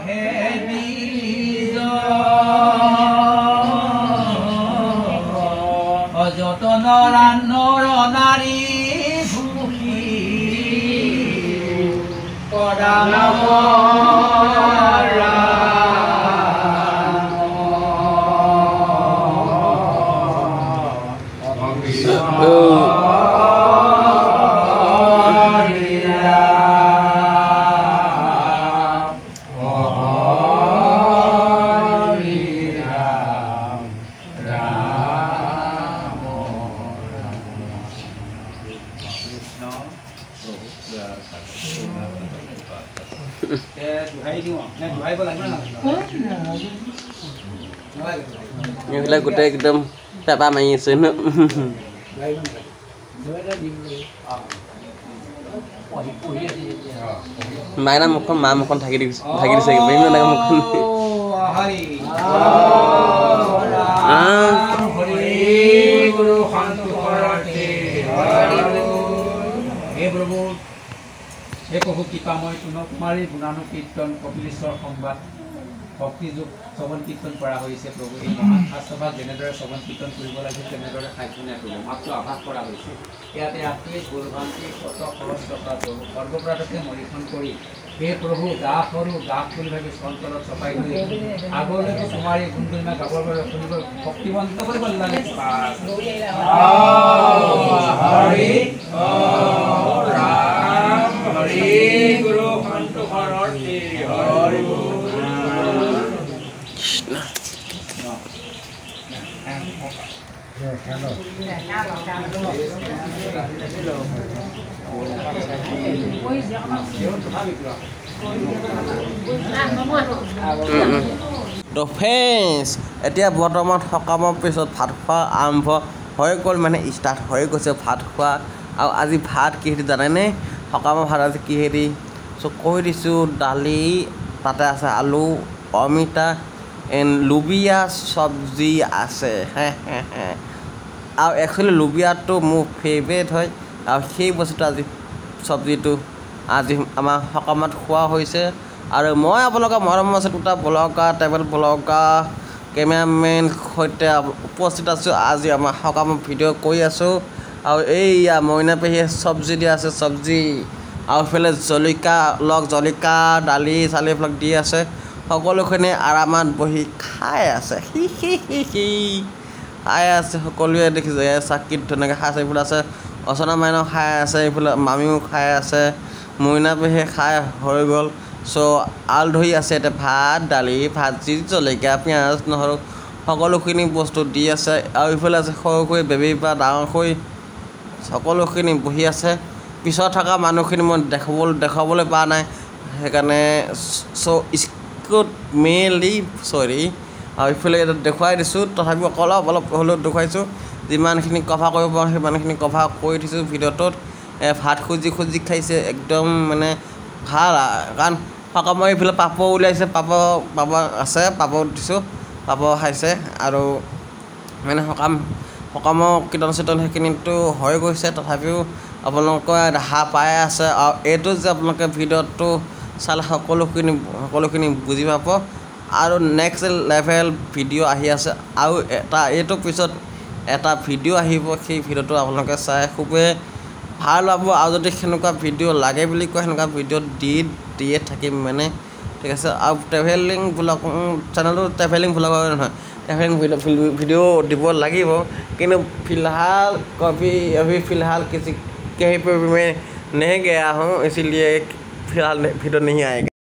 হে বীজ অযতন নৰ নাৰী ভূষি কৰা এইবিলাক গোটেই একদম পেপা মাৰি আছে ন মাইনা মুখখন মা মুখখন থাকি দিছে মুখখন हे प्रभु कृपामय तुम्हारे गुणानुकीर्तन कपिलेश्वर संवाद भक्तियुग श्रवण कीर्तन करा হৈছে प्रभु এই মহান সভা যেনেদৰে শ্ৰৱণ কীৰ্তন কৰিব লাগে তেনেদৰে সাধনা কৰিব মাত্ৰ আভাস কৰা হৈছে ইয়াতে আপুনি গুণগান্তি কত খৰচ টকা সৰ্বপ্ৰথমে মৰিখন কৰি হে প্ৰভু দাস বুলি ভাবি সন্তৰত চপাই লৈ আগলৈকে তোমাৰ এই গুণগুণা গাবৰ বাবে শুনিব ভক্তিবন্ত কৰিব লাগে হৰি হৰি গুৰু সন্ত হৰি হৰি তো ফ্ৰেণ্ডছ এতিয়া বৰ্তমান সকামৰ পিছত ভাত খোৱা আৰম্ভ হৈ গ'ল মানে ষ্টাৰ্ট হৈ গৈছে ভাত খোৱা আৰু আজি ভাত কিহেদি জানেনে সকামৰ ভাত আজি কিহেদি কৈ দিছোঁ দালি তাতে আছে আলু অমিতা এণ্ড লুবিয়া চব্জি আছে আৰু একচুৱেলি লুবিয়াটো মোৰ ফেভৰেট হয় আৰু সেই বস্তুটো আজি চব্জিটো আজি আমাৰ সকামত খোৱা হৈছে আৰু মই আপোনালোকৰ মৰম আছে দুটা ব্লগাৰ ট্ৰেভেল ব্লগাৰ কেমেৰামেন সৈতে উপস্থিত আছোঁ আজি আমাৰ সকামৰ ভিডিঅ' কৰি আছোঁ আৰু এইয়া মইনা পেহীয়ে চব্জি দিয়া আছে চব্জি আৰু এইফালে জলকীয়া দালি চালি এইবিলাক দি আছে সকলোখিনি আৰামত বহি খাই আছে খাই আছে সকলোৱে দেখিছে চাকিত ধুনীয়াকৈ খাই আছে এইফালে আছে অচনা মাইনাও খাই আছে এইফালে মামীও খাই আছে মইনা পেহীয়ে খাই হৈ গ'ল চ' আল ধৰি আছে এতিয়া ভাত দালি ভাজি জলকীয়া পিঁয়াজ নহৰু সকলোখিনি বস্তু দি আছে আৰু এইফালে আছে সৰুকৈ বেবীৰ পৰা ডাঙৰকৈ সকলোখিনি বহি আছে পিছত থকা মানুহখিনি মই দেখাবলৈ পৰা নাই সেইকাৰণে চৰি আৰু এইফালে দেখুৱাই দিছোঁ তথাপিও অলপ হ'লেও দেখুৱাইছোঁ যিমানখিনি কভাৰ কৰিব পাৰোঁ সিমানখিনি কভাৰ কৰি দিছোঁ ভিডিঅ'টোত ভাত খুজি খাইছে একদম মানে ভাল কাৰণ সকামৰ এইফালে পাপৰ ওলাইছে পাপৰ আছে পাপৰ দিছোঁ পাপৰ খাইছে আৰু মানে সকামৰ কীৰ্তন চিৰ্তন সেইখিনিতো হৈ গৈছে তথাপিও আপোনালোকে দেখা পাই আছে আৰু এইটো যে আপোনালোকে ভিডিঅ'টো চালে সকলোখিনি বুজি পাব আৰু নেক্সট লেভেল ভিডিঅ' আহি আছে আৰু এইটোৰ পিছত এটা ভিডিঅ' আহিব সেই ভিডিঅ'টো আপোনালোকে চাই খুবেই ভাল পাব আৰু যদি সেনেকুৱা ভিডিঅ' লাগে বুলি কয় সেনেকুৱা ভিডিঅ' দিয়ে থাকিম মানে ঠিক আছে আৰু ট্ৰেভেলিং ব্লগ চেনেলটো ট্ৰেভেলিং ব্লগৰ নহয় ট্ৰেভেলিং ভিডিঅ' দিব লাগিব কিন্তু फिलहाल किसी कहीं पर भी मैं नहीं गया हूँ इसीलिए फिलहाल वीडियो नहीं आएगा।